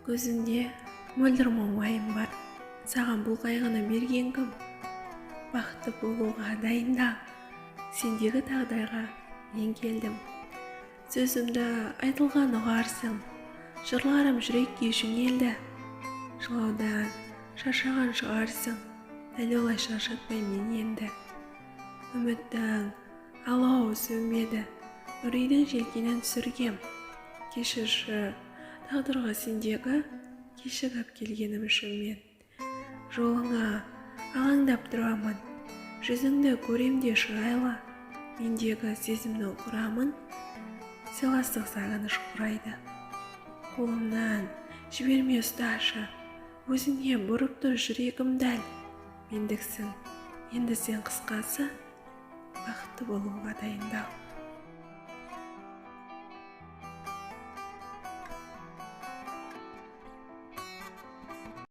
Көзінде мөлдір уайым бар. Саған бұл қайғыны берген кім? Бақытты болуға дайындал. Сендегі тағдырға мен келдім. Сөзімді айтылған ұғарсың. Жырларым жүрекке жөнелді. Жылаудан шаршаған шығарсың. Дәл олай шаршатпай мен енді. Үміттің алауы сөнбеді. Үрейдің желкенін түсіргем. Кешірші тағдырға сендегі кешігіп келгенім үшін мен. Жолыңа алаңдап тұрамын. Жүзіңді көремде шырайлы. Мендегі сезімнің құрамын сыйластық сағыныш құрайды. Қолымнан жіберме ұсташы. Өзіңе бұрып тұр жүрегім дәл. Мендіксің, енді сен қысқасы бақытты болуға дайындал.